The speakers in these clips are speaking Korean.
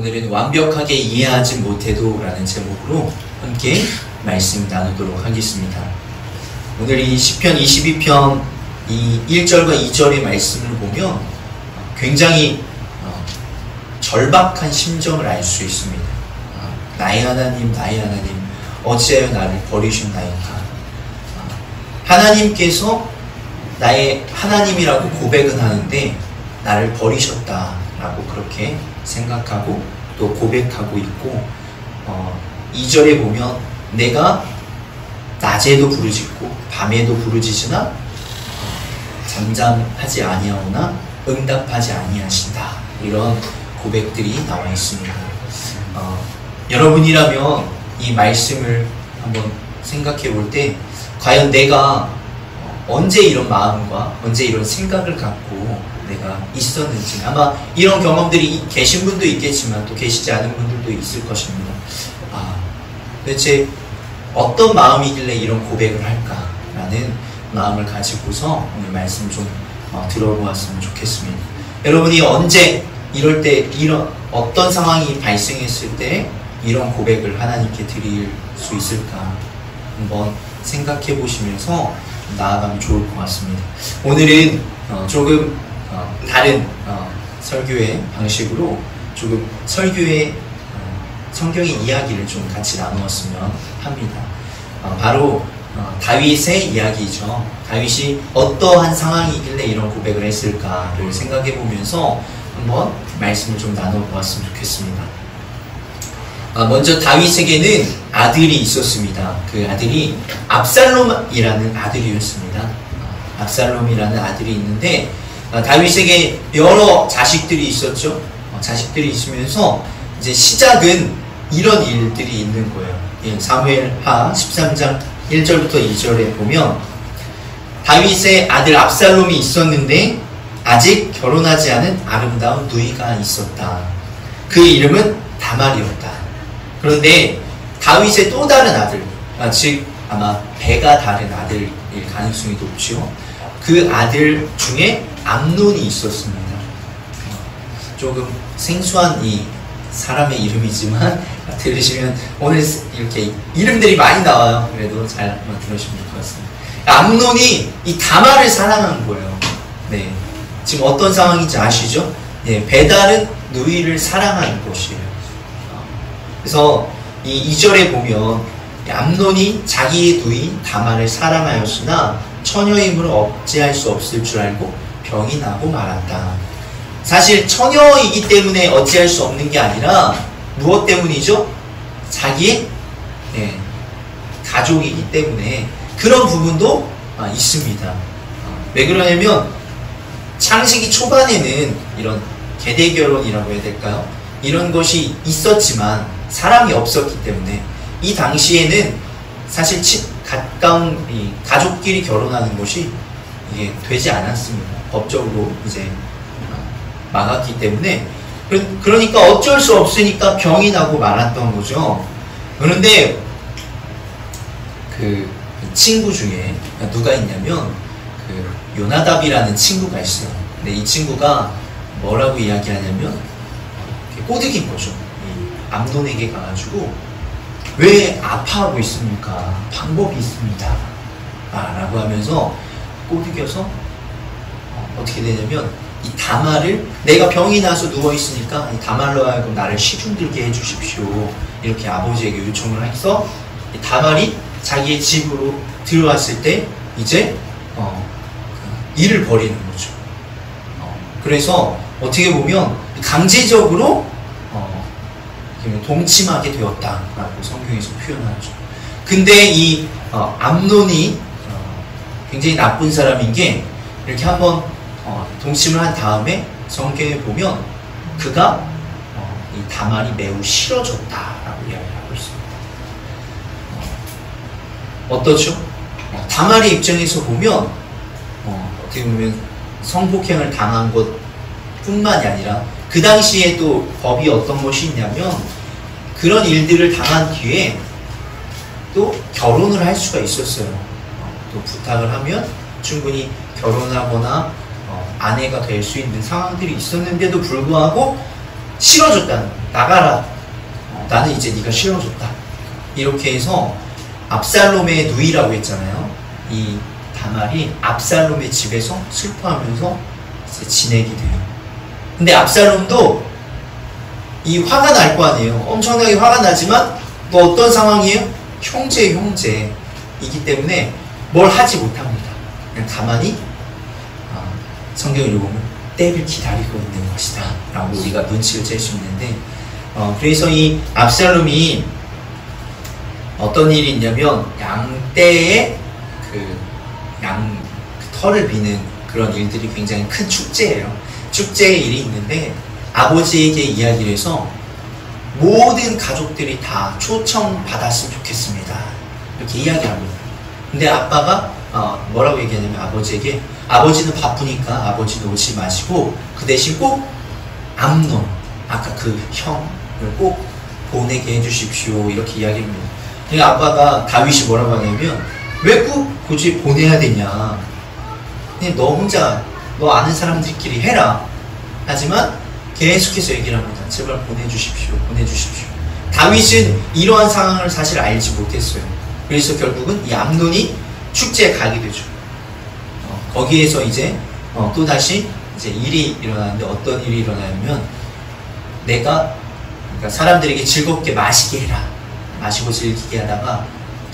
오늘은 완벽하게 이해하지 못해도 라는 제목으로 함께 말씀 나누도록 하겠습니다. 오늘 이 시편 22편 이 1절과 2절의 말씀을 보면 굉장히 절박한 심정을 알 수 있습니다. 나의 하나님, 나의 하나님, 어찌하여 나를 버리셨나이까. 하나님께서 나의 하나님이라고 고백은 하는데 나를 버리셨다라고 그렇게 생각하고 또 고백하고 있고, 2절에 보면 내가 낮에도 부르짖고 밤에도 부르짖으나 잠잠하지 아니하오나 응답하지 아니하신다, 이런 고백들이 나와 있습니다. 여러분이라면 이 말씀을 한번 생각해 볼 때 과연 내가 언제 이런 마음과 언제 이런 생각을 갖고 내가 있었는지, 아마 이런 경험들이 계신 분도 있겠지만 또 계시지 않은 분들도 있을 것입니다. 도대체 어떤 마음이길래 이런 고백을 할까라는 마음을 가지고서 오늘 말씀 좀 들어보았으면 좋겠습니다. 여러분이 언제 이럴 때, 이런 어떤 상황이 발생했을 때 이런 고백을 하나님께 드릴 수 있을까 한번 생각해 보시면서 나아가면 좋을 것 같습니다. 오늘은 조금 다른 설교의 방식으로 조금 설교의 성경의 이야기를 좀 같이 나누었으면 합니다. 바로 다윗의 이야기죠. 다윗이 어떠한 상황이길래 이런 고백을 했을까를 생각해 보면서 한번 말씀을 좀 나눠보았으면 좋겠습니다. 먼저 다윗에게는 아들이 있었습니다. 그 아들이 압살롬이라는 아들이었습니다. 압살롬이라는 아들이 있는데 다윗에게 여러 자식들이 있었죠. 자식들이 있으면서 이제 시작은 이런 일들이 있는 거예요. 사무엘하 13장 1절부터 2절에 보면 다윗의 아들 압살롬이 있었는데 아직 결혼하지 않은 아름다운 누이가 있었다. 그 이름은 다말이었다. 그런데 다윗의 또 다른 아들, 즉 아마 배가 다른 아들일 가능성이 높죠. 그 아들 중에 암논이 있었습니다. 조금 생소한 이 사람의 이름이지만 들으시면 오늘 이렇게 이름들이 많이 나와요. 그래도 잘 한번 들으시면 될 것 같습니다. 암논이 이 다말을 사랑한 거예요. 네, 지금 어떤 상황인지 아시죠? 네, 배다른 누이를 사랑하는 것이에요. 그래서 이 2절에 보면 암논이 자기의 누이 다말을 사랑하였으나 처녀임으로 억제할 수 없을 줄 알고 병이 나고 말았다. 사실 처녀이기 때문에 어찌할 수 없는 게 아니라 무엇 때문이죠? 자기의 가족이기 때문에 그런 부분도 있습니다. 왜 그러냐면 창세기 초반에는 이런 계대결혼이라고 해야 될까요? 이런 것이 있었지만 사람이 없었기 때문에 이 당시에는 사실 가까운 가족끼리 결혼하는 것이 이게 되지 않았습니다. 법적으로 이제 막았기 때문에. 그러니까 어쩔 수 없으니까 병이 나고 말았던 거죠. 그런데 그 친구 중에 누가 있냐면 그 요나답이라는 친구가 있어요. 근데 이 친구가 뭐라고 이야기하냐면 꼬드긴 거죠. 암논에게 가가지고 왜 아파하고 있습니까? 방법이 있습니다. 라고 하면서 꼬드겨서 어떻게 되냐면 이 다말을, 내가 병이 나서 누워있으니까 이 다말로 하여금 나를 시중들게 해주십시오, 이렇게 아버지에게 요청을 해서 다말이 자기의 집으로 들어왔을 때 이제 일을 벌이는 거죠. 그래서 어떻게 보면 강제적으로 동침하게 되었다라고 성경에서 표현하죠. 근데 이 암논이 굉장히 나쁜 사람인 게 이렇게 한번 동침을 한 다음에 성경에 보면 그가 이 다말이 매우 싫어졌다라고 이야기하고 있습니다. 어떠죠? 다말의 입장에서 보면 어떻게 보면 성폭행을 당한 것 뿐만이 아니라 그 당시에 또 법이 어떤 것이 있냐면 그런 일들을 당한 뒤에 또 결혼을 할 수가 있었어요. 또 부탁을 하면 충분히 결혼하거나 아내가 될 수 있는 상황들이 있었는데도 불구하고 싫어졌다는 거예요. 나가라. 나는 이제 네가 싫어졌다. 이렇게 해서 압살롬의 누이라고 했잖아요. 이 다말이 압살롬의 집에서 슬퍼하면서 이제 지내게 돼요. 근데 압살롬도 이 화가 날 거 아니에요. 엄청나게 화가 나지만 또 어떤 상황이에요? 형제이기 때문에 뭘 하지 못합니다. 그냥 가만히 성경을 읽어보면 때를 기다리고 있는 것이다 라고 우리가 눈치를 챌 수 있는데, 그래서 이 압살롬이 어떤 일이 있냐면 양떼의 털을 미는 그런 일들이 굉장히 큰 축제예요. 축제의 일이 있는데 아버지에게 이야기를 해서 모든 가족들이 다 초청받았으면 좋겠습니다. 이렇게 이야기합니다. 근데 아빠가 뭐라고 얘기하냐면 아버지에게, 아버지는 바쁘니까 아버지는 오지 마시고 그 대신 꼭 암논, 아까 그 형을 꼭 보내게 해주십시오. 이렇게 이야기합니다. 그러니까 아빠가 다윗이 뭐라고 하냐면 왜 꼭 굳이 보내야 되냐. 그냥 너 혼자 너 아는 사람들끼리 해라. 하지만 계속해서 얘기를 합니다. 제발 보내주십시오. 보내주십시오. 다윗은 이러한 상황을 사실 알지 못했어요. 그래서 결국은 이 암논이 축제에 가게 되죠. 거기에서 이제 또다시 이제 일이 일어나는데 어떤 일이 일어나냐면 그러니까 사람들에게 즐겁게 마시게 해라. 마시고 즐기게 하다가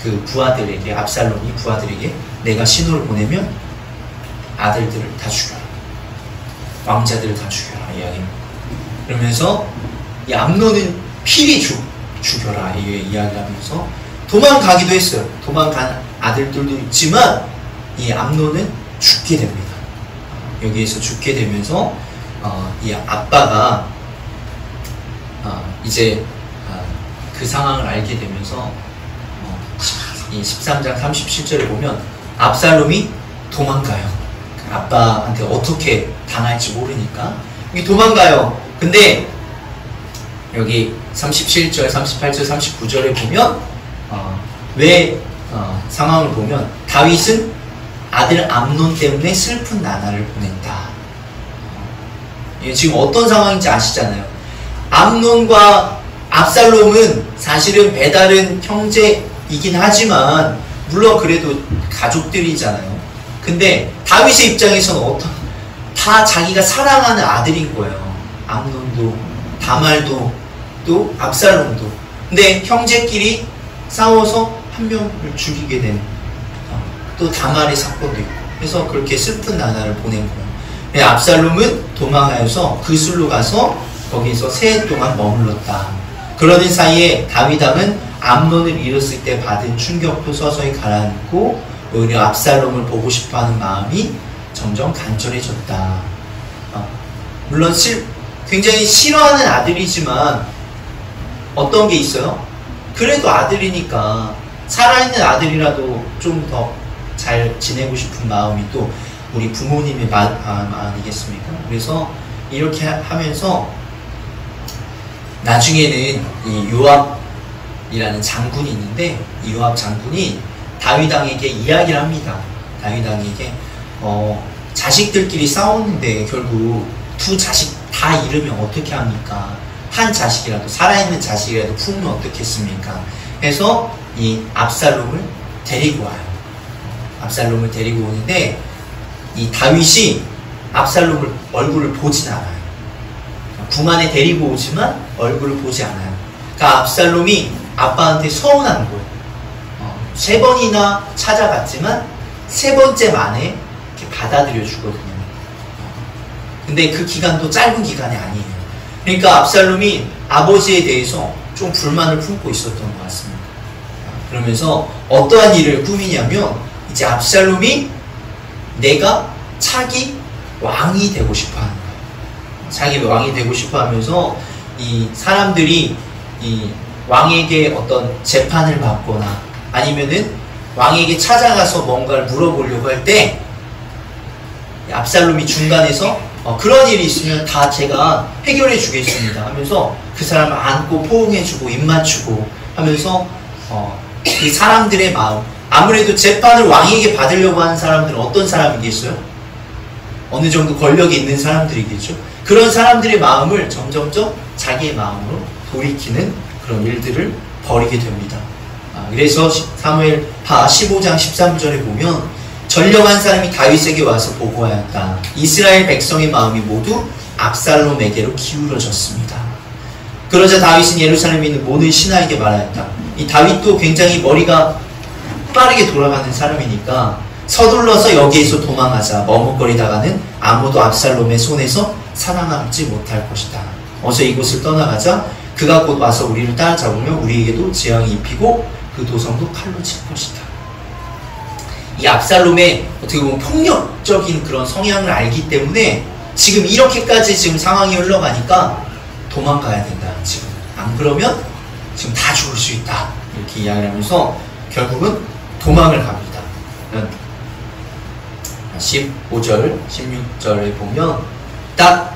그 부하들에게, 압살롬이 부하들에게 내가 신호를 보내면 아들들을 다 죽여라. 왕자들을 다 죽여라. 이야기입니다. 그러면서 이 암논은 필히 죽여라. 이야기를 하면서 도망가기도 했어요. 도망간 아들들도 있지만 이 암논은 죽게 됩니다. 여기에서 죽게 되면서 이 아빠가 이제 그 상황을 알게 되면서 이 13장 37절에 보면 압살롬이 도망가요. 아빠한테 어떻게 당할지 모르니까 도망가요. 근데 여기 37절, 38절, 39절에 보면 상황을 보면 다윗은 아들 암논 때문에 슬픈 나날을 보냈다. 지금 어떤 상황인지 아시잖아요. 암논과 압살롬은 사실은 배다른 형제이긴 하지만 물론 그래도 가족들이잖아요. 근데 다윗의 입장에서는 다 자기가 사랑하는 아들인 거예요. 암논도 다말도 또 압살롬도. 근데 형제끼리 싸워서 한 명을 죽이게 된 또 다말의 사건도 있고, 그래서 그렇게 슬픈 나날을 보낸 거예요. 압살롬은 도망하여서 그술로 가서 거기서 3해 동안 머물렀다. 그러는 사이에 다윗왕은 암논을 잃었을 때 받은 충격도 서서히 가라앉고 오히려 압살롬을 보고 싶어하는 마음이 점점 간절해졌다. 물론 굉장히 싫어하는 아들이지만 어떤 게 있어요? 그래도 아들이니까 살아있는 아들이라도 좀 더 잘 지내고 싶은 마음이 또 우리 부모님의 마음 아니겠습니까? 그래서 이렇게 하면서 나중에는 이 요압이라는 장군이 있는데 이 요압 장군이 다윗왕에게 이야기를 합니다. 다윗왕에게 자식들끼리 싸웠는데 결국 두 자식 다 잃으면 어떻게 합니까? 한 자식이라도, 살아있는 자식이라도 품으면 어떻겠습니까? 해서 이 압살롬을 데리고 와요. 압살롬을 데리고 오는데 이 다윗이 압살롬을 얼굴을 보진 않아요. 궁 안에 데리고 오지만 얼굴을 보지 않아요. 그러니까 압살롬이 아빠한테 서운한 거예요. 3번이나 찾아갔지만 3번째 만에 이렇게 받아들여 주거든요. 근데 그 기간도 짧은 기간이 아니에요. 그러니까 압살롬이 아버지에 대해서 좀 불만을 품고 있었던 것 같습니다. 그러면서 어떠한 일을 꾸미냐면 이제 압살롬이 내가 차기 왕이 되고 싶어 하는 거예요. 자기 왕이 되고 싶어 하면서 이 사람들이 이 왕에게 어떤 재판을 받거나 아니면은 왕에게 찾아가서 뭔가를 물어보려고 할 때 압살롬이 중간에서 그런 일이 있으면 다 제가 해결해 주겠습니다 하면서 그 사람을 안고 포옹해 주고 입 맞추고 하면서 이 사람들의 마음, 아무래도 재판을 왕에게 받으려고 하는 사람들은 어떤 사람이겠어요? 어느 정도 권력이 있는 사람들이겠죠. 그런 사람들의 마음을 점점점 자기의 마음으로 돌이키는 그런 일들을 벌이게 됩니다. 그래서 사무엘하 15장 13절에 보면 전령한 사람이 다윗에게 와서 보고하였다. 이스라엘 백성의 마음이 모두 압살롬에게로 기울어졌습니다. 그러자 다윗은 예루살렘에 있는 모든 신하에게 말하였다. 이 다윗도 굉장히 머리가 빠르게 돌아가는 사람이니까 서둘러서 여기에서 도망하자. 머뭇거리다가는 아무도 압살롬의 손에서 살아남지 못할 것이다. 어서 이곳을 떠나가자. 그가 곧 와서 우리를 따라잡으면 우리에게도 재앙이 입히고 그 도성도 칼로 칠 것이다. 이 압살롬의 어떻게 보면 폭력적인 그런 성향을 알기 때문에 지금 이렇게까지 지금 상황이 흘러가니까 도망가야 된다. 지금 안 그러면 지금 다 죽을 수 있다. 이렇게 이야기를 하면서 결국은 도망을 갑니다. 15절, 16절에 보면 딱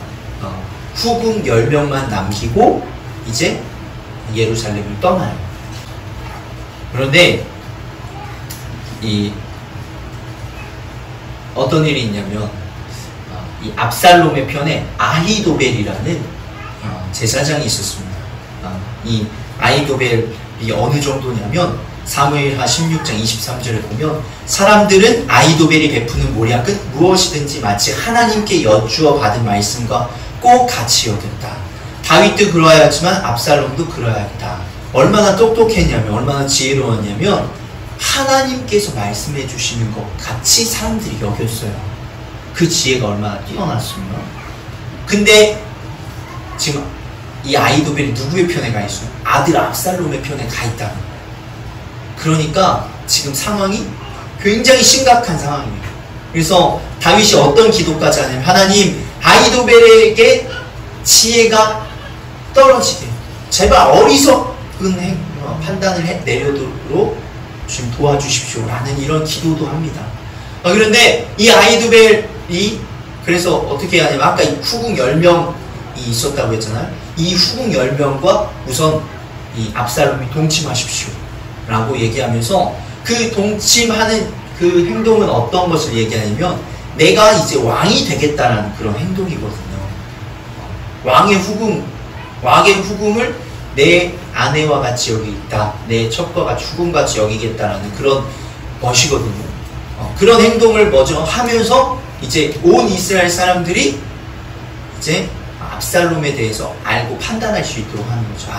후궁 10명만 남기고 이제 예루살렘을 떠나요. 그런데 어떤 일이 있냐면 이 압살롬의 편에 아히도벨이라는 제사장이 있었습니다. 이 아히도벨이 어느 정도냐면 사무엘하 16장 23절에 보면 사람들은 아히도벨이 베푸는 모략은 무엇이든지 마치 하나님께 여쭈어 받은 말씀과 꼭 같이 여겼다. 다윗도 그러하였지만 압살롬도 그러하였다. 얼마나 똑똑했냐면 얼마나 지혜로웠냐면 하나님께서 말씀해 주시는 것 같이 사람들이 여겼어요. 그 지혜가 얼마나 뛰어났으면. 근데 지금 이 아히도벨이 누구의 편에 가 있어요? 아들 압살롬의 편에 가 있다는 거예요. 그러니까 지금 상황이 굉장히 심각한 상황입니다. 그래서 다윗이 어떤 기도까지 하냐면 하나님 아히도벨에게 지혜가 떨어지게 제발 어리석은 판단을 내려도록 좀 도와주십시오 라는 이런 기도도 합니다. 그런데 이 아히도벨이 그래서 어떻게 하냐면 아까 이 후궁 10명이 있었다고 했잖아요. 이 후궁 10명과 우선 이 압살롬이 동침하십시오 라고 얘기하면서 그 동침하는 그 행동은 어떤 것을 얘기하냐면 내가 이제 왕이 되겠다라는 그런 행동이거든요. 왕의 후궁을 내 아내와 같이 여기겠다. 내 첩과 후궁같이 여기겠다라는 그런 것이거든요. 그런 행동을 먼저 하면서 이제 온 이스라엘 사람들이 이제 압살롬에 대해서 알고 판단할 수 있도록 하는 거죠.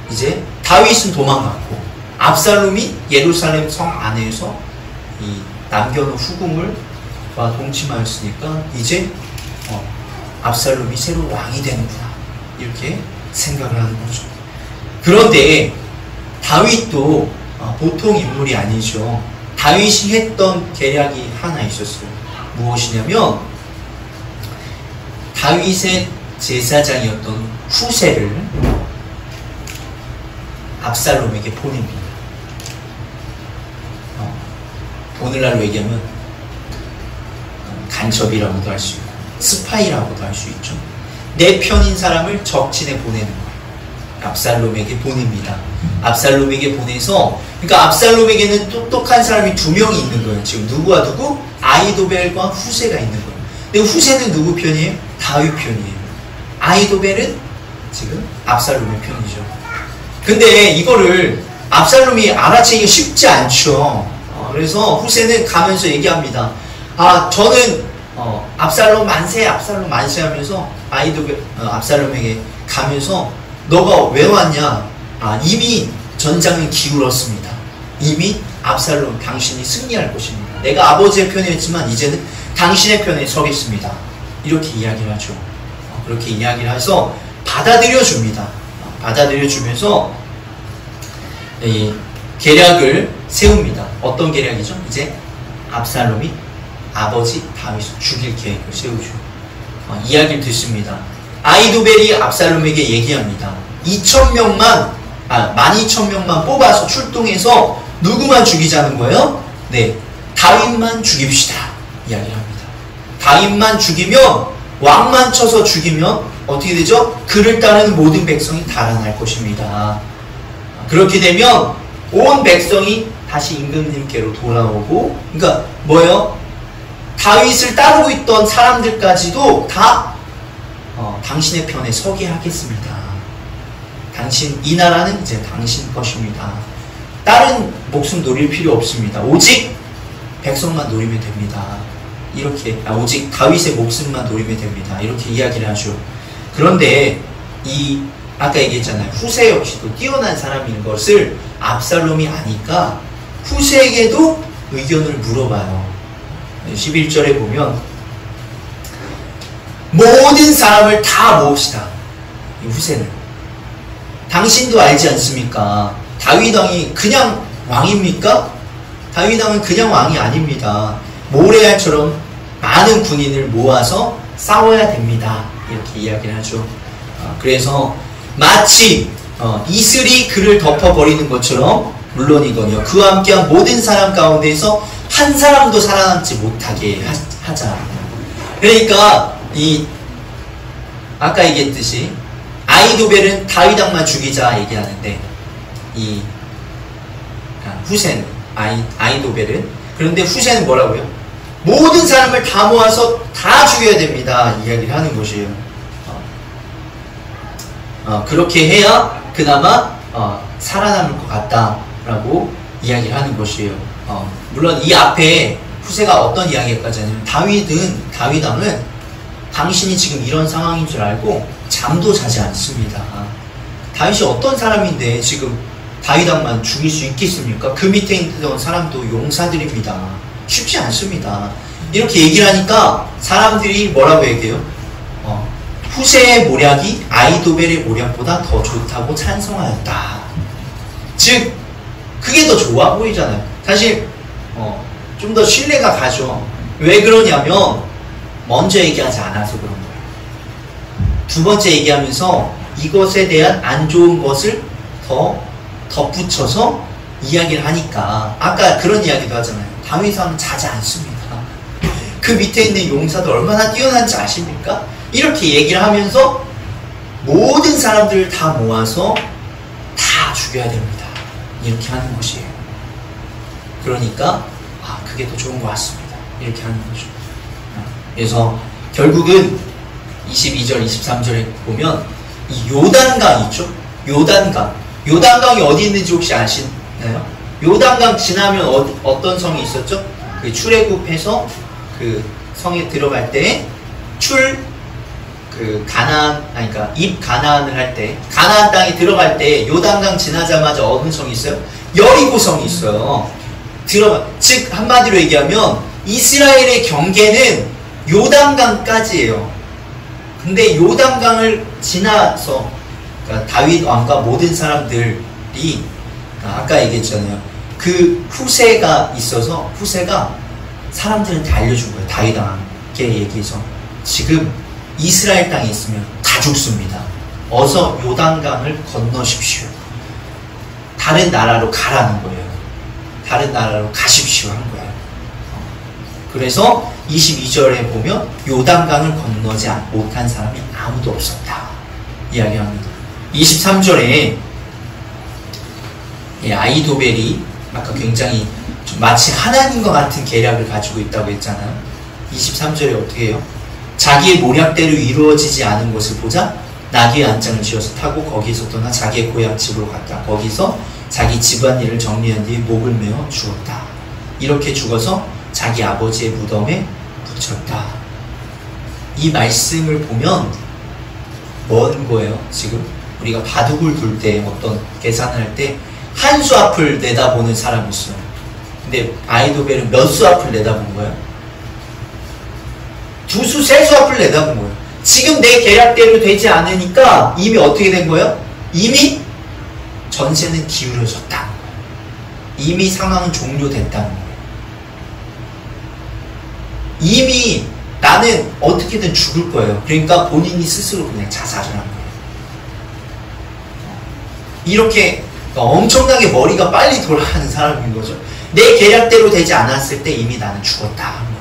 이제 다윗은 도망갔고 압살롬이 예루살렘 성 안에서 이 남겨놓은 후궁과 동침하였으니까 이제 압살롬이 새로 왕이 되는구나 이렇게 생각을 하는 거죠. 그런데 다윗도 보통 인물이 아니죠. 다윗이 했던 계략이 하나 있었어요. 무엇이냐면 다윗의 제사장이었던 후세를 압살롬에게 보냅니다. 오늘날로 얘기하면 간첩이라고도 할 수 있고 스파이라고도 할 수 있죠. 내 편인 사람을 적진에 보내는 거예요. 압살롬에게 보냅니다. 압살롬에게 보내서 그러니까 압살롬에게는 똑똑한 사람이 2명이 있는 거예요. 지금 누구와 누구? 아히도벨과 후세가 있는 거예요. 근데 후세는 누구 편이에요? 다윗 편이에요. 아히도벨은 지금 압살롬의 편이죠. 근데 이거를 압살롬이 알아채기가 쉽지 않죠. 그래서 후세는 가면서 얘기합니다. 저는 압살롬 만세 하면서 압살롬에게 가면서 너가 왜 왔냐? 이미 전장은 기울었습니다. 이미 압살롬 당신이 승리할 것입니다. 내가 아버지의 편이었지만 이제는 당신의 편에 서겠습니다. 이렇게 이야기를 하죠. 그렇게 이야기를 해서 받아들여 줍니다. 받아들여 주면서 이 계략을 세웁니다. 어떤 계략이죠? 이제 압살롬이 아버지 다윗을 죽일 계획을 세우죠. 이야기를 듣습니다. 아히도벨이 압살롬에게 얘기합니다. 12,000명만 뽑아서 출동해서 누구만 죽이자는 거예요? 네, 다윗만 죽입시다. 이야기를 합니다. 다윗만 죽이면 왕만 쳐서 죽이면 어떻게 되죠? 그를 따르는 모든 백성이 달아날 것입니다. 그렇게 되면 온 백성이 다시 임금님께로 돌아오고, 그러니까 뭐예요? 다윗을 따르고 있던 사람들까지도 다 당신의 편에 서게 하겠습니다. 이 나라는 이제 당신 것입니다. 다른 목숨 노릴 필요 없습니다. 오직 백성만 노리면 됩니다. 이렇게 오직 다윗의 목숨만 노리면 됩니다. 이렇게 이야기를 하죠. 그런데 아까 얘기했잖아요. 후세 역시도 뛰어난 사람인 것을 압살롬이 아니까 후세에게도 의견을 물어봐요. 11절에 보면 모든 사람을 다 모읍시다. 후세는 당신도 알지 않습니까? 다윗 왕이 그냥 왕입니까? 다윗 왕은 그냥 왕이 아닙니다. 모레알처럼 많은 군인을 모아서 싸워야 됩니다. 이렇게 이야기를 하죠. 그래서 마치 이슬이 그를 덮어버리는 것처럼 물론이거든요. 그와 함께한 모든 사람 가운데에서 한 사람도 살아남지 못하게 하자. 그러니까 아까 얘기했듯이 아히도벨은 다윗 왕만 죽이자 얘기하는데 후세는 아히도벨은 그런데 후세는 뭐라고요? 모든 사람을 다 모아서 다 죽여야 됩니다. 이야기를 하는 것이에요. 그렇게 해야 그나마 살아남을 것 같다라고 이야기를 하는 것이에요. 물론 이 앞에 후세가 어떤 이야기까지 하냐면 다윗 왕은 당신이 지금 이런 상황인 줄 알고 잠도 자지 않습니다. 다윗이 어떤 사람인데 지금 다윗 왕만 죽일 수 있겠습니까? 그 밑에 있던 사람도 용사들입니다. 쉽지 않습니다. 이렇게 얘기를 하니까 사람들이 뭐라고 얘기해요? 후세의 모략이 아히도벨의 모략보다 더 좋다고 찬성하였다. 즉 그게 더 좋아 보이잖아요. 사실 좀 더 신뢰가 가죠. 왜 그러냐면 먼저 얘기하지 않아서 그런 거예요. 두 번째 얘기하면서 이것에 대한 안 좋은 것을 더 덧붙여서 이야기를 하니까 아까 그런 이야기도 하잖아요. 다윗 왕은 자지 않습니다. 그 밑에 있는 용사들 얼마나 뛰어난지 아십니까? 이렇게 얘기를 하면서 모든 사람들을 다 모아서 다 죽여야 됩니다. 이렇게 하는 것이에요. 그러니까 그게 더 좋은 것 같습니다. 이렇게 하는 거죠. 그래서 결국은 22절, 23절에 보면 이 요단강 있죠? 요단강이 어디 있는지 혹시 아시나요? 요단강 지나면 어떤 성이 있었죠? 그 출애굽해서 그 성에 들어갈 때 그러니까 가나안을 할 때 가나안 땅에 들어갈 때 요단강 지나자마자 어느 성이 있어요? 여리고성이 있어요. 즉 한마디로 얘기하면 이스라엘의 경계는 요단강까지예요. 근데 요단강을 지나서 그러니까 다윗 왕과 모든 사람들이 아까 얘기했잖아요. 그 후세가 있어서 후세가 사람들한테 알려준 거예요. 다윗 왕께 얘기해서 지금 이스라엘 땅에 있으면 다 죽습니다. 어서 요단강을 건너십시오. 다른 나라로 가라는 거예요. 다른 나라로 가십시오 한 거예요. 그래서 22절에 보면 요단강을 건너지 못한 사람이 아무도 없었다. 이야기합니다. 23절에 아히도벨이 아까 굉장히 좀 마치 하나님과 같은 계략을 가지고 있다고 했잖아요. 23절에 어떻게 해요? 자기의 모략대로 이루어지지 않은 것을 보자 나귀의 안장을 지어서 타고 거기서 떠나 자기의 고향 집으로 갔다. 거기서 자기 집안일을 정리한 뒤에 목을 메어 죽었다. 이렇게 죽어서 자기 아버지의 무덤에 붙였다. 이 말씀을 보면 뭔 거예요? 지금 우리가 바둑을 둘 때 어떤 계산을 할 때 한 수 앞을 내다보는 사람이 있어요. 근데 아히도벨은 몇 수 앞을 내다본 거예요? 두 수, 세 수 앞을 내다본 거예요. 지금 내 계략대로 되지 않으니까 이미 어떻게 된 거예요? 이미 전세는 기울어졌다. 이미 상황은 종료됐다는 거예요. 이미 나는 어떻게든 죽을 거예요. 그러니까 본인이 스스로 그냥 자살을 한 거예요. 이렇게 엄청나게 머리가 빨리 돌아가는 사람인 거죠. 내 계략대로 되지 않았을 때 이미 나는 죽었다 한 거예요.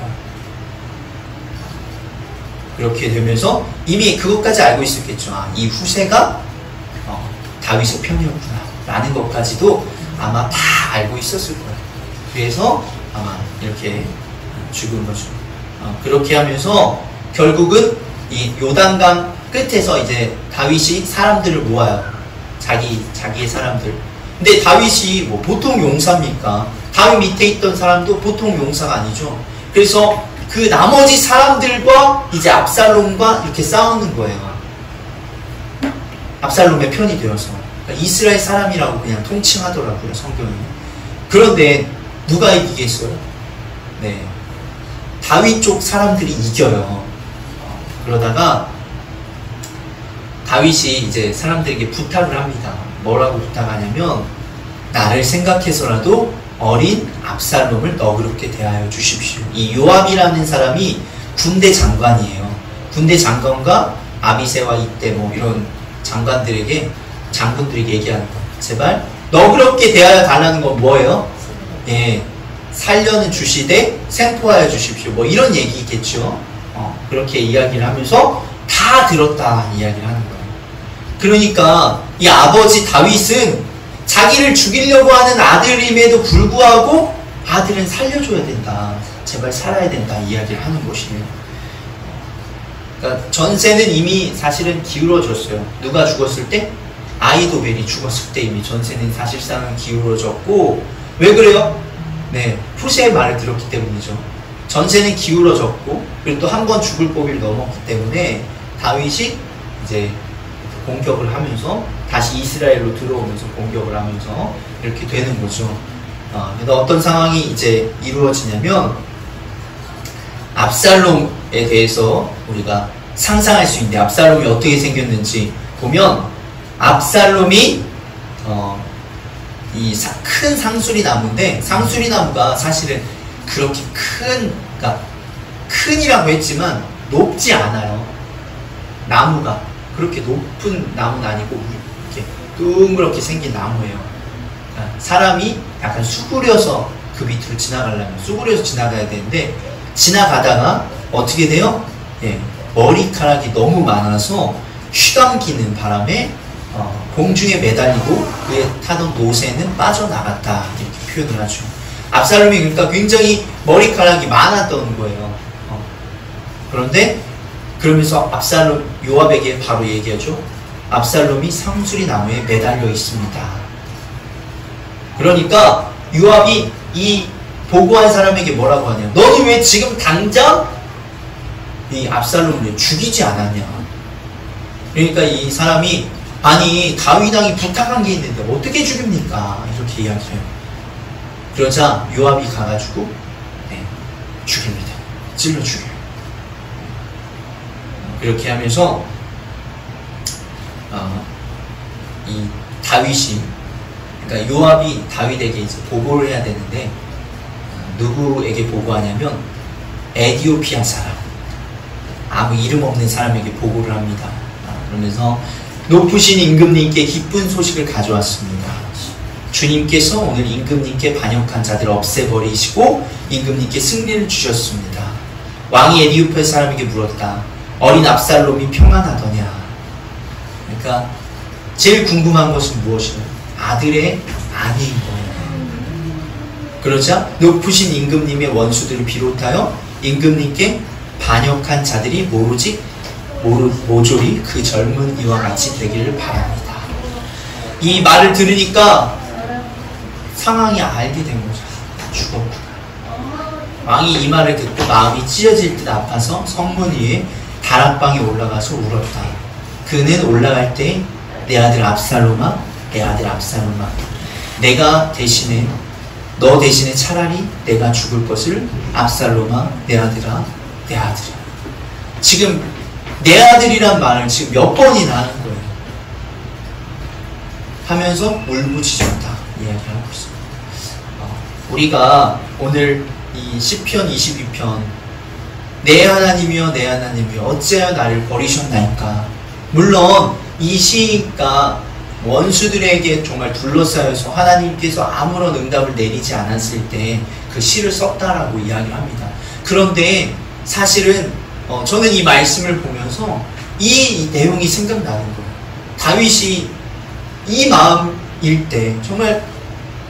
이렇게 되면서 이미 그것까지 알고 있었겠죠. 이 후세가 다윗의 편이었구나 라는 것까지도 아마 다 알고 있었을 거예요. 그래서 아마 이렇게 죽은 거죠. 그렇게 하면서 결국은 이 요단강 끝에서 이제 다윗이 사람들을 모아요. 자기의 사람들. 근데 다윗이 뭐 보통 용사입니까? 다윗 밑에 있던 사람도 보통 용사가 아니죠. 그래서 그 나머지 사람들과 이제 압살롬과 이렇게 싸우는 거예요. 압살롬의 편이 되어서. 그러니까 이스라엘 사람이라고 그냥 통칭하더라고요, 성경이. 그런데 누가 이기겠어요? 네. 다윗 쪽 사람들이 이겨요. 그러다가 다윗이 이제 사람들에게 부탁을 합니다. 뭐라고 부탁하냐면, 나를 생각해서라도 어린 압살롬을 너그럽게 대하여 주십시오. 이 요압이라는 사람이 군대 장관이에요. 군대 장관과 아비새와 이때 뭐 이런 장군들에게 얘기하는 거예요. 제발 너그럽게 대하여 달라는 건 뭐예요? 예, 살려는 주시되 생포하여 주십시오. 뭐 이런 얘기겠죠. 그렇게 이야기를 하면서 다 들었다 이야기를 하는 거예요. 그러니까 이 아버지 다윗은 자기를 죽이려고 하는 아들임에도 불구하고 아들은 살려줘야 된다. 제발 살아야 된다 이야기를 하는 것이에요. 그러니까 전세는 이미 사실은 기울어졌어요. 누가 죽었을 때? 아히도벨이 죽었을 때 이미 전세는 사실상은 기울어졌고, 왜 그래요? 네, 후세의 말을 들었기 때문이죠. 전세는 기울어졌고, 그리고 또 한 번 죽을 고비를 넘었기 때문에 다윗이 이제 공격을 하면서 다시 이스라엘로 들어오면서 공격을 하면서 이렇게 되는 거죠. 그래서 어떤 상황이 이제 이루어지냐면, 압살롬에 대해서 우리가 상상할 수 있는데, 압살롬이 어떻게 생겼는지 보면, 압살롬이 이 큰 상수리 나무인데, 상수리 나무가 사실은 그렇게 그러니까 큰이라고 했지만 높지 않아요. 나무가 그렇게 높은 나무는 아니고 이렇게 둥그렇게 생긴 나무예요. 그러니까 사람이 약간 수그려서 그 밑으로 지나가려면 수그려서 지나가야 되는데, 지나가다가 어떻게 돼요? 예, 머리카락이 너무 많아서 휘감기는 바람에 공중에 매달리고 그에 타던 노새는 빠져나갔다 이렇게 표현을 하죠. 압살롬이 그러니까 굉장히 머리카락이 많았던 거예요. 그런데 그러면서 압살롬 요압에게 바로 얘기하죠. 압살롬이 상수리 나무에 매달려 있습니다. 그러니까 요압이 이 보고한 사람에게 뭐라고 하냐, 너는 왜 지금 당장 이 압살롬을 죽이지 않았냐. 그러니까 이 사람이, 아니 다윗 왕이 부탁한 게 있는데 어떻게 죽입니까? 이렇게 이야기해요. 그러자 요압이 가가지고 죽입니다. 찔러 죽여요. 그렇게 하면서 이 다윗이, 그러니까 요압이 다윗에게 이제 보고를 해야 되는데, 누구에게 보고하냐면 에디오피아 사람, 아무 이름 없는 사람에게 보고를 합니다. 그러면서 높으신 임금님께 기쁜 소식을 가져왔습니다. 주님께서 오늘 임금님께 반역한 자들을 없애버리시고 임금님께 승리를 주셨습니다. 왕이 에디오피아 사람에게 물었다. 어린 압살롬이 평안하더냐? 그러니까 제일 궁금한 것은 무엇이냐? 아들의 아내인 거예요. 그러자 높으신 임금님의 원수들을 비롯하여 임금님께 반역한 자들이 모조리 그 젊은 이와 같이 되기를 바랍니다. 이 말을 들으니까 상황이 알게 된 거죠. 죽었구나. 왕이 이 말을 듣고 마음이 찢어질 듯 아파서 성문 위에 다락방에 올라가서 울었다. 그는 올라갈 때 내 아들 압살롬아, 내 아들 압살롬아, 너 대신에 차라리 내가 죽을 것을. 압살롬아, 내 아들아, 내 아들아. 지금 내 아들이란 말을 지금 몇 번이나 하는 거예요. 하면서 울부짖었다 이야기를 하고 있습니다. 우리가 오늘 이 시편 22편, 내 하나님이여 내 하나님이여 어찌하여 나를 버리셨나이까. 물론 이 시가 원수들에게 정말 둘러싸여서 하나님께서 아무런 응답을 내리지 않았을 때 그 시를 썼다라고 이야기합니다. 그런데 사실은 저는 이 말씀을 보면서 이 내용이 생각나는 거예요. 다윗이 이 마음일 때 정말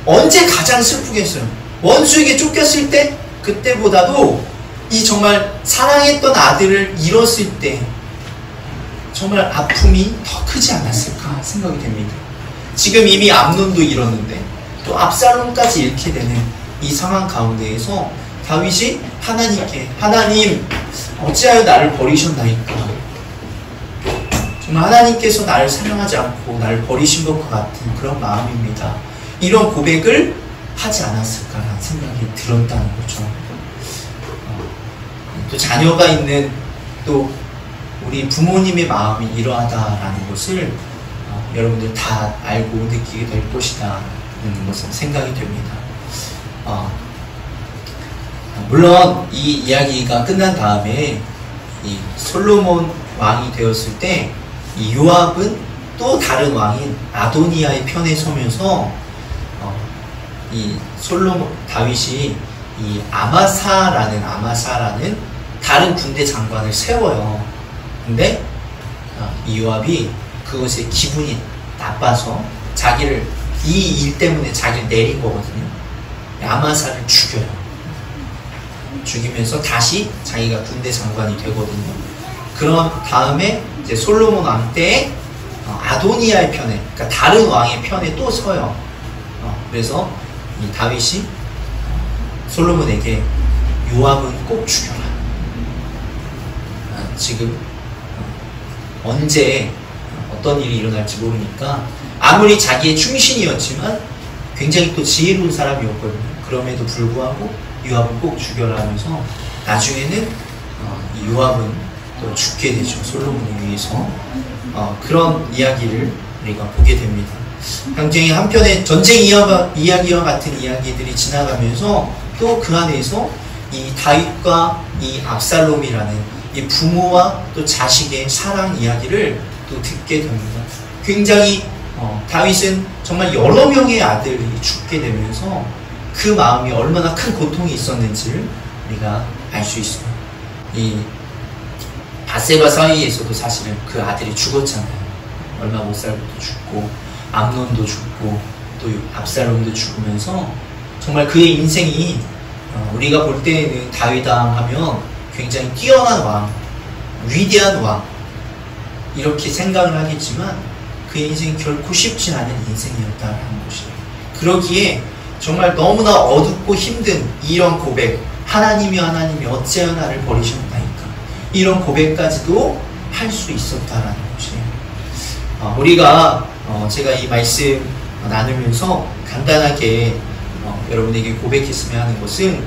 언제 가장 슬프겠어요? 원수에게 쫓겼을 때? 그때보다도 이 정말 사랑했던 아들을 잃었을 때 정말 아픔이 더 크지 않았을까 생각이 됩니다. 지금 이미 암논도 잃었는데 또 압살롬까지 잃게 되는 이 상황 가운데에서 다윗이 하나님께, 하나님 어찌하여 나를 버리셨나이까. 정말 하나님께서 나를 사랑하지 않고 나를 버리신 것과 같은 그런 마음입니다. 이런 고백을 하지 않았을까라는 생각이 들었다는 거죠. 또 자녀가 있는 또 우리 부모님의 마음이 이러하다라는 것을 여러분들 다 알고 느끼게 될 것이다 라는 것은 생각이 됩니다. 물론 이 이야기가 끝난 다음에 이 솔로몬 왕이 되었을 때 이 요압은 또 다른 왕인 아도니아의 편에 서면서 이 다윗이 이 아마사라는 다른 군대 장관을 세워요. 근데 이 요압이 그것에 기분이 나빠서 자기를 이 일 때문에 자기를 내린 거거든요. 아마사를 죽여요. 죽이면서 다시 자기가 군대 장관이 되거든요. 그런 다음에 이제 솔로몬 왕 때에 아도니아의 편에, 그러니까 다른 왕의 편에 또 서요. 그래서 이 다윗이 솔로몬에게 요압은 꼭 죽여라. 지금 언제 어떤 일이 일어날지 모르니까 아무리 자기의 충신이었지만 굉장히 또 지혜로운 사람이었거든요. 그럼에도 불구하고 요압은 꼭 죽여라 하면서 나중에는 이 요압은 또 죽게 되죠. 솔로몬에 의해서. 그런 이야기를 우리가 보게 됩니다. 굉장히 한편의 전쟁 이야기와 같은 이야기들이 지나가면서 또 그 안에서 이 다윗과 이 압살롬이라는 이 부모와 또 자식의 사랑 이야기를 또 듣게 됩니다. 굉장히 다윗은 정말 여러 명의 아들이 죽게 되면서 그 마음이 얼마나 큰 고통이 있었는지를 우리가 알 수 있어요. 이 바세바 사이에서도 사실은 그 아들이 죽었잖아요. 얼마 못 살고도 죽고 암논도 죽고 또 압살롬도 죽으면서 정말 그의 인생이 우리가 볼 때에는 다윗왕 하면 굉장히 뛰어난 왕, 위대한 왕 이렇게 생각을 하겠지만 그의 인생이 결코 쉽지 않은 인생이었다는 것이에요. 그러기에 정말 너무나 어둡고 힘든 이런 고백, 하나님이 어찌하여 나를 버리셨나이까, 이런 고백까지도 할 수 있었다라는 것이에요. 우리가 제가 이 말씀 나누면서 간단하게 여러분에게 고백했으면 하는 것은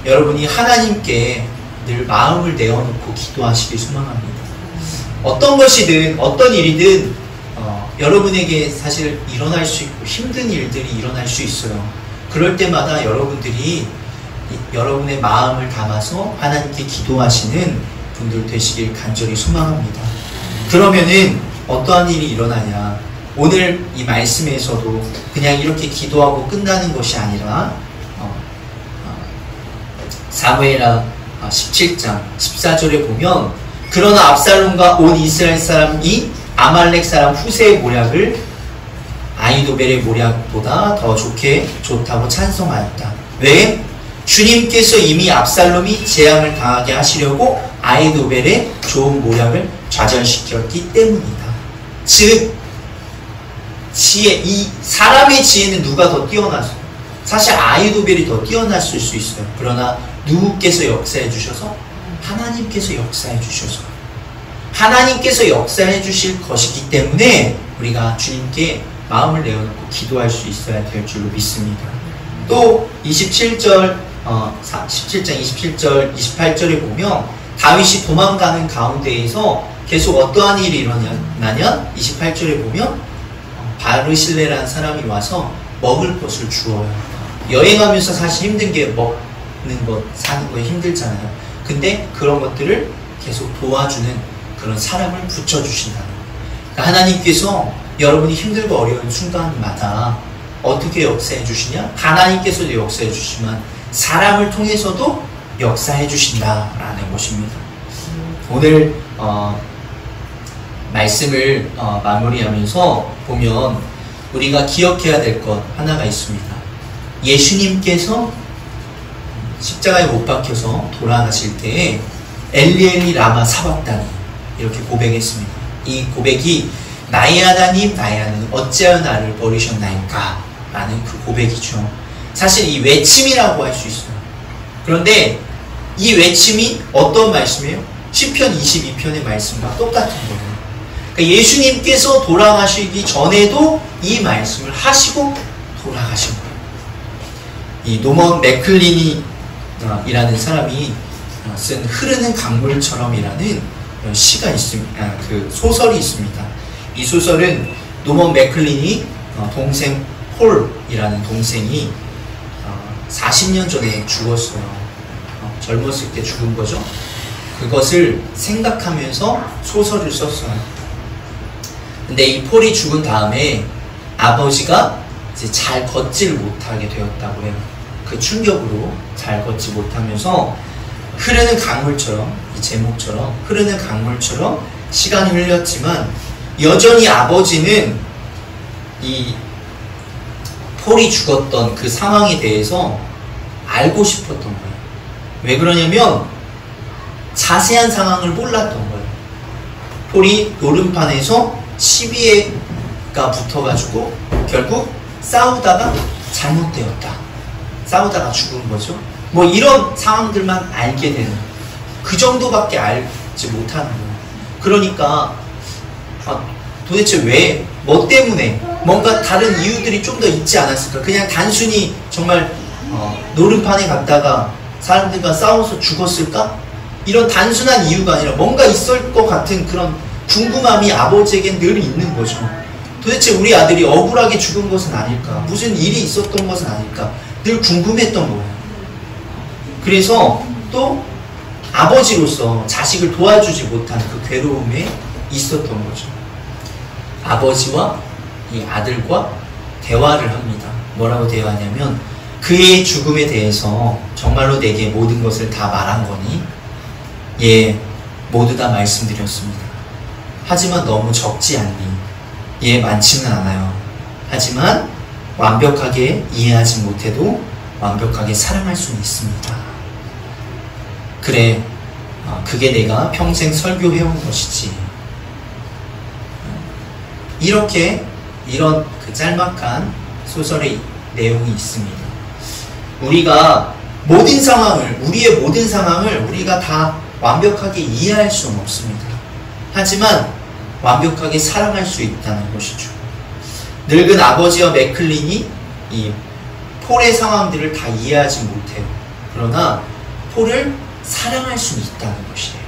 여러분이 하나님께 늘 마음을 내어놓고 기도하시길 소망합니다. 어떤 것이든 어떤 일이든 여러분에게 사실 일어날 수 있고 힘든 일들이 일어날 수 있어요. 그럴 때마다 여러분들이 여러분의 마음을 담아서 하나님께 기도하시는 분들 되시길 간절히 소망합니다. 그러면은 어떠한 일이 일어나냐, 오늘 이 말씀에서도 그냥 이렇게 기도하고 끝나는 것이 아니라 사무엘하 17장 14절에 보면 그러나 압살롬과 온 이스라엘 사람이 아말렉 사람 후세의 모략을 아히도벨의 모략보다 더 좋다고 찬송하였다. 왜? 주님께서 이미 압살롬이 재앙을 당하게 하시려고 아히도벨의 좋은 모략을 좌절시켰기 때문이다. 즉 이 사람의 지혜는 누가 더 뛰어나서, 사실 아히도벨이 더 뛰어났을 수 있어요. 그러나 누구께서 역사해 주셔서? 하나님께서 역사해 주셔서, 하나님께서 역사해 주실 것이기 때문에 우리가 주님께 마음을 내어놓고 기도할 수 있어야 될 줄로 믿습니다. 또 17장 27절 28절에 보면 다윗이 도망가는 가운데에서 계속 어떠한 일이 일어나냐, 28절에 보면 바르실레라는 사람이 와서 먹을 것을 주어요. 여행하면서 사실 힘든 게 먹는 것, 사는 거 힘들잖아요. 근데 그런 것들을 계속 도와주는 그런 사람을 붙여주신다. 그러니까 하나님께서 여러분이 힘들고 어려운 순간마다 어떻게 역사해 주시냐? 하나님께서도 역사해 주시지만 사람을 통해서도 역사해 주신다라는 것입니다. 오늘 말씀을 마무리하면서 보면 우리가 기억해야 될 것 하나가 있습니다. 예수님께서 십자가에 못 박혀서 돌아가실 때에 엘리 라마 사박다니 이렇게 고백했습니다. 이 고백이 나의 하나님 나의 하나님 어찌하여 나를 버리셨나이까 라는 그 고백이죠. 사실 이 외침이라고 할 수 있어요. 그런데 이 외침이 어떤 말씀이에요? 시편 22편의 말씀과 똑같은 거예요. 그러니까 예수님께서 돌아가시기 전에도 이 말씀을 하시고 돌아가신 거예요. 이 노먼 맥클린이 이라는 사람이 쓴 흐르는 강물처럼이라는 시가 있습니다. 그 소설이 있습니다. 이 소설은 노먼 맥클린이 동생 폴이라는 동생이 40년 전에 죽었어요. 젊었을 때 죽은 거죠. 그것을 생각하면서 소설을 썼어요. 근데 이 폴이 죽은 다음에 아버지가 이제 잘 걷지를 못하게 되었다고 해요. 그 충격으로 잘 걷지 못하면서 흐르는 강물처럼, 이 제목처럼 흐르는 강물처럼 시간이 흘렸지만 여전히 아버지는 이 폴이 죽었던 그 상황에 대해서 알고 싶었던 거예요. 왜 그러냐면 자세한 상황을 몰랐던 거예요. 폴이 노름판에서 시비가 붙어가지고 결국 싸우다가 잘못되었다. 싸우다가 죽은 거죠. 뭐 이런 상황들만 알게 되는, 그 정도밖에 알지 못하는 거예요. 그러니까 도대체 왜, 뭐 때문에, 뭔가 다른 이유들이 좀 더 있지 않았을까? 그냥 단순히 정말 노름판에 갔다가 사람들과 싸워서 죽었을까? 이런 단순한 이유가 아니라 뭔가 있을 것 같은 그런 궁금함이 아버지에겐 늘 있는 거죠. 도대체 우리 아들이 억울하게 죽은 것은 아닐까? 무슨 일이 있었던 것은 아닐까? 늘 궁금했던 거예요. 그래서 또 아버지로서 자식을 도와주지 못한 그 괴로움에 있었던 거죠. 아버지와 이 아들과 대화를 합니다. 뭐라고 대화하냐면, 그의 죽음에 대해서 정말로 내게 모든 것을 다 말한 거니? 예, 모두 다 말씀드렸습니다. 하지만 너무 적지 않니? 예, 많지는 않아요. 하지만 완벽하게 이해하지 못해도 완벽하게 사랑할 수는 있습니다. 그래, 그게 내가 평생 설교해온 것이지. 이렇게 이런 그 짤막한 소설의 내용이 있습니다. 우리가 모든 상황을, 우리의 모든 상황을 우리가 다 완벽하게 이해할 수는 없습니다. 하지만 완벽하게 사랑할 수 있다는 것이죠. 늙은 아버지와 맥클린이 이 폴의 상황들을 다 이해하지 못해요. 그러나 폴을 사랑할 수 있다는 것이에요.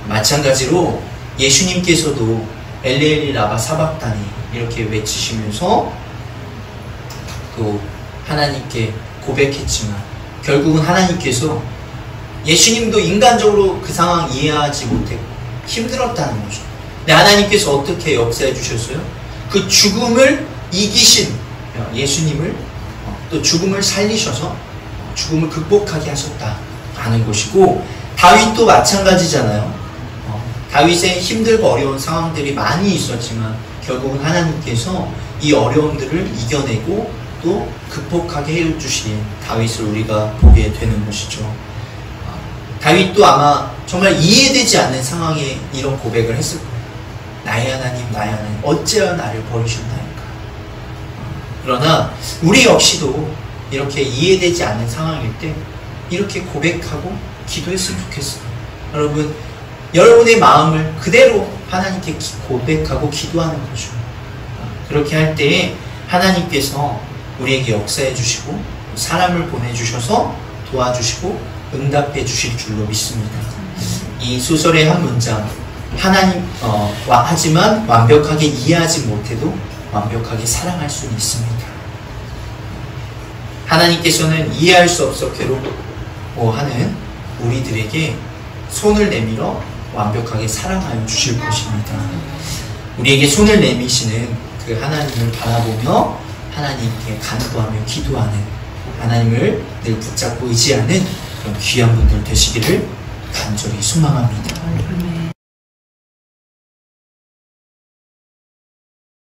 마찬가지로 예수님께서도 엘리 라마 사박다니 이렇게 외치시면서 또 하나님께 고백했지만 결국은 하나님께서, 예수님도 인간적으로 그 상황 이해하지 못했고 힘들었다는 거죠. 근데 하나님께서 어떻게 역사해 주셨어요? 그 죽음을 이기신 예수님을 또 죽음을 살리셔서 죽음을 극복하게 하셨다라는 것이고, 다윗도 마찬가지잖아요. 다윗의 힘들고 어려운 상황들이 많이 있었지만 결국은 하나님께서 이 어려움들을 이겨내고 또 극복하게 해주신 다윗을 우리가 보게 되는 것이죠. 다윗도 아마 정말 이해되지 않는 상황에 이런 고백을 했을 거예요. 나의 하나님 나의 하나님 어찌하여 나를 버리셨나이까. 그러나 우리 역시도 이렇게 이해되지 않는 상황일 때 이렇게 고백하고 기도했으면 좋겠어요. 여러분의 마음을 그대로 하나님께 고백하고 기도하는 거죠. 그렇게 할 때에 하나님께서 우리에게 역사해 주시고 사람을 보내주셔서 도와주시고 응답해 주실 줄로 믿습니다. 이 소설의 한 문장, 하지만 완벽하게 이해하지 못해도 완벽하게 사랑할 수는 있습니다. 하나님께서는 이해할 수 없어 괴로워하는 우리들에게 손을 내밀어 완벽하게 사랑하여 주실 것입니다. 우리에게 손을 내미시는 그 하나님을 바라보며 하나님께 간구하며 기도하는, 하나님을 늘 붙잡고 의지하는 그런 귀한 분들 되시기를 간절히 소망합니다.